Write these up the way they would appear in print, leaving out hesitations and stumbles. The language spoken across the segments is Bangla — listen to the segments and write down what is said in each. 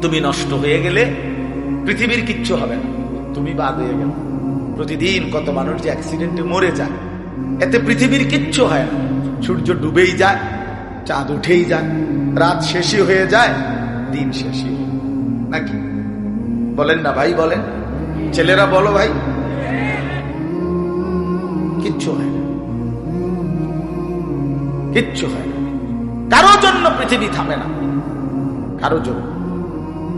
তুমি নষ্ট হয়ে গেলে পৃথিবীর কিচ্ছু হবে না, তুমি বাদ হয়ে গেল। প্রতিদিন কত মানুষ যে অ্যাক্সিডেন্টে মরে যায়, এতে পৃথিবীর কিচ্ছু হয় না। সূর্য ডুবেই যায়, চাঁদ উঠেই যায়, রাত শেষই হয়ে যায়, দিন শেষই, নাকি বলেন না ভাই? বলেন ছেলেরা, বলো ভাই, কিচ্ছু হয় না, কিচ্ছু হয় না। কারো জন্য পৃথিবী থামে না, কারো জন্য।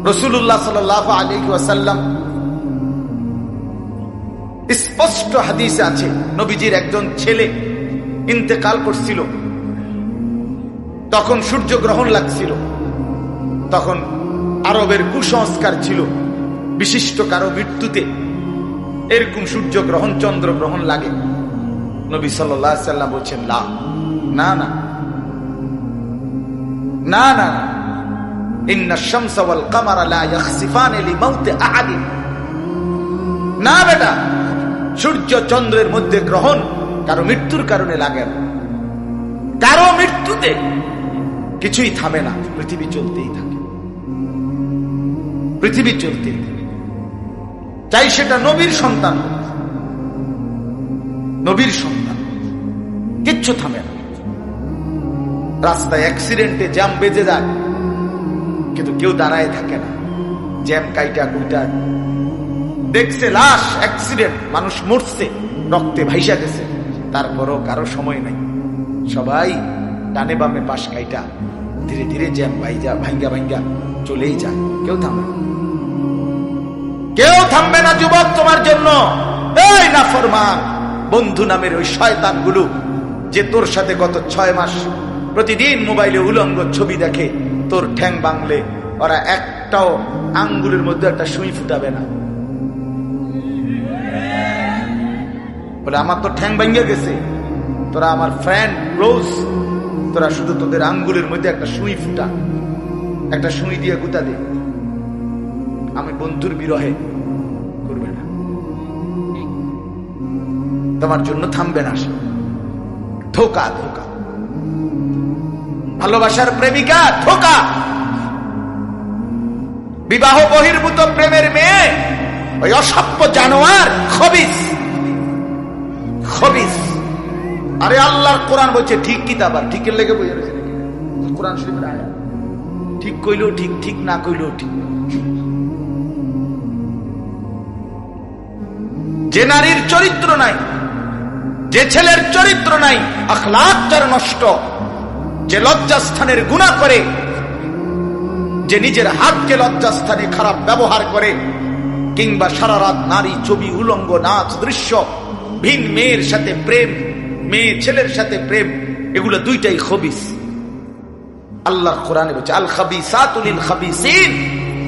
রাসূলুল্লাহ সাল্লাল্লাহু আলাইহি ওয়াসাল্লাম স্পষ্ট হাদিসে আছে, নবীজির একজন ছেলে ইন্তেকাল করছিল, তখন সূর্যগ্রহণ লাগছিল। তখন আরবের কুসংস্কার ছিল, বিশিষ্ট কারো মৃত্যুতে এরকম সূর্যগ্রহণ চন্দ্রগ্রহণ লাগে। নবী সাল্লাল্লাহু আলাইহি ওয়াসাল্লাম বলছেন, না না না না না, ইন্নাশ শামসা ওয়াল কামারা লা ইয়াখসিফানি লিমাউতি আহাদিন। না বেটা, সূর্য চন্দ্রের মধ্যে গ্রহণ কারো মৃত্যুর কারণে লাগে না। কারো মৃত্যুতে কিছুই থামে না, পৃথিবী চলতেই থাকে, পৃথিবী চলতেই থাকে। চাই সেটা নবীর সন্তান, নবীর সন্তান, কিচ্ছু থামে না। রাস্তায় অ্যাক্সিডেন্টে জ্যাম বেজে যায়, কিন্তু কেউ দাঁড়ায় থাকে না। জ্যাম কাইটা কুইটা দেখছে লাশ, অ্যাক্সিডেন্ট, মানুষ মরছে, রক্তে ভাইসা গেছে, তারপরও কারো সময় নাই। সবাই ডানে বামে পাশ কাইটা ধীরে ধীরে জ্যাম ভাঙ্গা ভাঙ্গা চলেই যায়, কেউ থামে না, কেউ থামবে না। যুবক, তোমার জন্য এই নাফরমান বন্ধু নামের ওই শয়তানগুলো, যে তোর সাথে গত 6 মাস প্রতিদিন মোবাইলে উলঙ্গ ছবি দেখে, তোর ঠ্যাং ভাঙলে ওরা একটাও আঙ্গুলের মধ্যে একটা সুই ফুটাবে না। বলে আমার তো ঠ্যাং ভাঙ্গা গেছে, তোরা আমার ফ্রেন্ড ক্লোজ, তোরা শুধু তোদের আঙ্গুলের মধ্যে একটা সুই ফুটা, একটা সুই দিয়ে গুতা দে, আমি বন্ধুর বিরহে করবে না, তোমার জন্য থামবে না। ধোকা, ধোকা, ভালোবাসার প্রেমিকা ধোকা, বিবাহ বহির্ভূত প্রেমের মেয়ে ওই অসভ্য জানোয়ার, খবিস, খবিস। আরে আল্লাহর কোরআন বলছে ঠিক কিতাব, আর ঠিকের লেগে বই রয়েছে নাকি? কোরআন শরীফের আয়াত, ঠিক কইলেও ঠিক, ঠিক না কইলেও ঠিক। যে নারীর চরিত্র নাই, যে ছেলের চরিত্র নাই, আখলাক যার নষ্ট, যে লজ্জাস্থানের গুনাহ করে, যে নিজের হাতকে লজ্জাস্থানে খারাপ ব্যবহার করে, কিংবা সারা রাত নারী ছবি, উলঙ্গ নাচ দৃশ্য, ভিন মেয়ের সাথে প্রেম, মেয়ে ছেলের সাথে প্রেম, এগুলো দুইটাই খবিস। আল্লাহর কোরআনে বলছে আল খাবিসাতু লিল খাবিসিন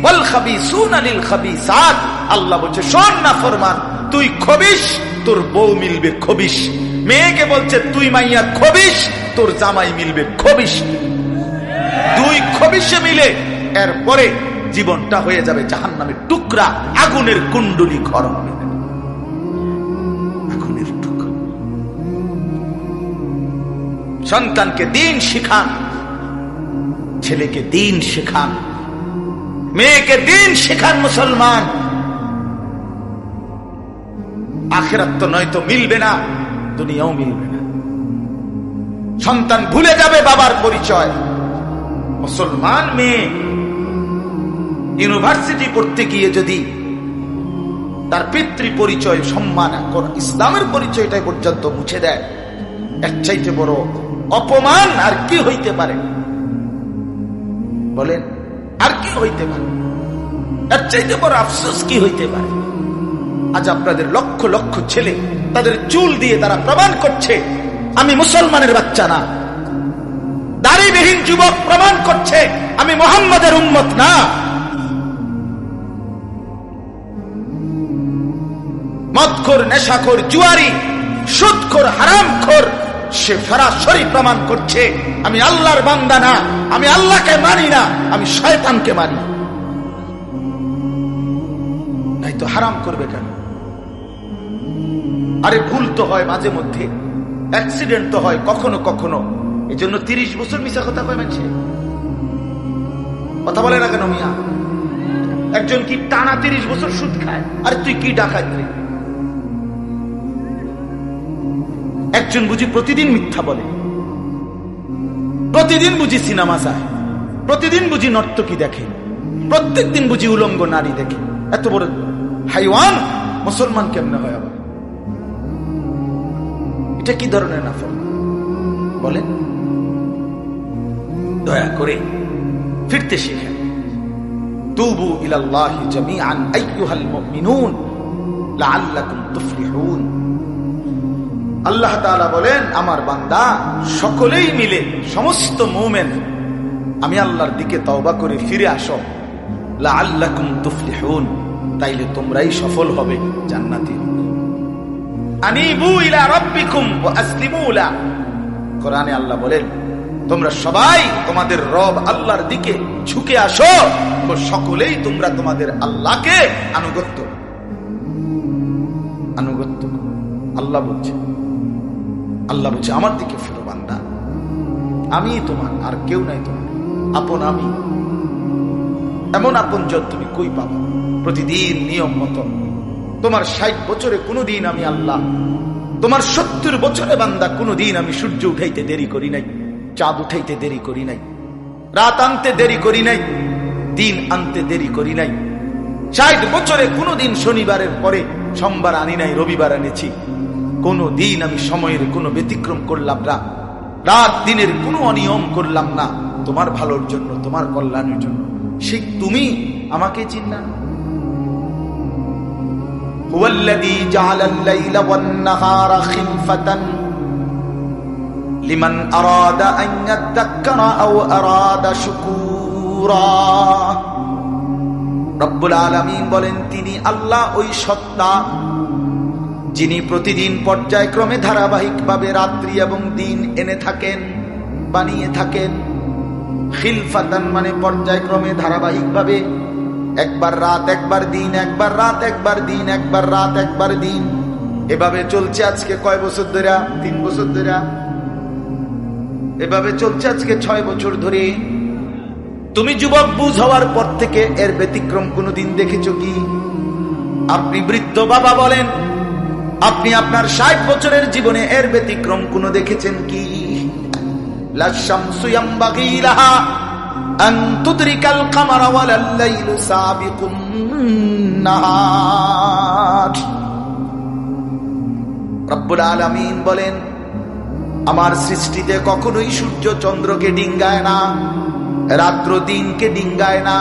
ওয়াল খাবিসুনা লিল খাবিসাত। আল্লাহ বলছে শোন না ফরমান, তুই খবিস, তোর বউ মিলবে খবিস। মেয়েকে বলছে তুই মাইয়া খবিস, তোর জামাই মিলবে খবিস। দুই খবিসে মিলে এরপরে জীবনটা হয়ে যাবে জাহান্নামের টুকরা, আগুনের কুণ্ডলী ঘর হবে, আগুনের টুকরা। সন্তানকে দিন শিখান, ছেলেকে দিন শেখান, মেয়েকে দিন শেখান। মুসলমান, আখিরাত তো নয়তো মিলবে না, দুনিয়াও মিলবে না। সন্তান ভুলে যাবে বাবার পরিচয়। মুসলমান মেয়ে ইউনিভার্সিটি পড়তে গিয়ে যদি তার পিতৃ পরিচয়, সম্মান, ইসলামের পরিচয়টাই পর্যন্ত মুছে দেয়, এর চাইতে বড় অপমান আর কি হইতে পারে? বলেন, আর কি হইতে পারে? এর চাইতে বড় আফসোস কি হইতে পারে? আজ আপনাদের লক্ষ লক্ষ ছেলে তাদের চুল দিয়ে তারা প্রমাণ করছে আমি মুসলমানের বাচ্চা না। দাড়িবিহীন যুবক প্রমাণ করছে আমি মুহাম্মাদের উম্মত না। মদখোর, নেশাখোর, জুয়ারি, সুদখোর, হারামখোর, সে সরাসরি প্রমাণ করছে আমি আল্লাহর বান্দা না, আমি আল্লাহকে মানি না, আমি শয়তানকে মানি। নাই তো হারাম করবে কেন? আরে ভুল তো হয় মাঝে মধ্যে, অ্যাক্সিডেন্ট তো হয় কখনো কখনো, এই জন্য 30 বছর মিশা কথা কয় মানছে। কথা বলে না কেন মিয়া? একজন কি টানা 30 বছর সুদ খায়? আর তুই কি ডাকাত রে? একজন বুঝি প্রতিদিন মিথ্যা বলে, প্রতিদিন বুঝি সিনেমা চায়, প্রতিদিন বুঝি নর্তকী দেখে, প্রত্যেক দিন বুঝি উলঙ্গ নারী দেখে। এত বড় হাইওয়ান মুসলমান কেমনে হয় আবার? এটা কি ধরনের নাফরমান বলেন? দয়া করে ফিরতে শিখেন। তুবু ইলাল্লাহি জামিআন আইয়ুহাল মুমিনুন লাআল্লাকুম তুফলিহুন। আল্লাহ তাআলা বলেন, আমার বান্দা সকলেই মিলে, সমস্ত মুমিন আমি আল্লাহর দিকে তওবা করে ফিরে আসো, লাআল্লাকুম তুফলিহুন, তাইলে তোমরাই সফল হবে, জান্নাতি হবে। আনিবু ইলা রাব্বিকুম ওয়া আসলিমু লা। কোরআনে আল্লাহ বলেন, তোমরা সবাই তোমাদের রব আল্লাহর দিকে ঝুঁকে আসো, তো সকলেই তোমরা তোমাদের আল্লাহকে আনুগত্য আল্লাহ বলছে, আল্লাহ বলছে আমার দিকে ফিরো বান্দা, আমি তোমার, আর কেউ নাই তোমার আপন। আমি এমন আপন জন তুমি কই পাবো? প্রতিদিন নিয়ম মতো তোমার 60 বছরে কোনোদিন আমি আল্লাহ, তোমার 70 বছরে বান্দা কোনোদিন আমি সূর্য উঠাইতে দেরি করি নাই, চাঁদ উঠাইতে দেরি করি নাই, রাত আনতে দেরি করি নাই, দিন আনতে দেরি করি নাই। 60 বছরে কোনোদিন শনিবারের পরে সোমবার আনি নাই, রবিবার এনেছি। কোনো দিন আমি সময়ের কোনো ব্যতিক্রম করলাম না, রাত দিনের কোনো অনিয়ম করলাম না, তোমার ভালোর জন্য, তোমার কল্যাণের জন্য। সেই তুমি আমাকে চিনলা না? হুয়াল্লাযী জাআলাল লাইলা ওয়ান নাহারা খিলফাতান লিমান আরাদা আন ইয়াযাক্কারা আও আরাদা শুকুরা। রব্বুল আলামিন বলেন, তিনি আল্লাহ ওই সত্তা যিনি প্রতিদিন পর্যায়ক্রমে ধারাবাহিকভাবে রাত্রি এবং দিন এনে থাকেন, বানিয়ে থাকেন। খিলফাতান মানে পর্যায়ক্রমে ধারাবাহিকভাবে, একবার রাত একবার দিন, একবার রাত একবার দিন, একবার রাত একবার দিন, এভাবে চলছে আজকে কয় বছর ধরে? 3 বছর ধরে এভাবে চলছে, আজকে 6 বছর ধরে। তুমি যুবক বুঝ হওয়ার পর থেকে এর ব্যতিক্রম কোনোদিন দেখেছো কি? আপনি বৃদ্ধ বাবা বলেন, আপনি আপনার 60 বছরের জীবনে এর ব্যতিক্রম কোন দেখেছেন কি? লা শামসু ইয়ামবাগি লাহা আন তুদরিকাল কামারা ওয়ালাল লাইলু সাবিকুন নাহার। রব্বুল আলামিন বলেন, আমার সৃষ্টিতে কখনোই সূর্য চন্দ্রকে ডিঙ্গায় না, রাত্র দিনকে ডিঙ্গায় না।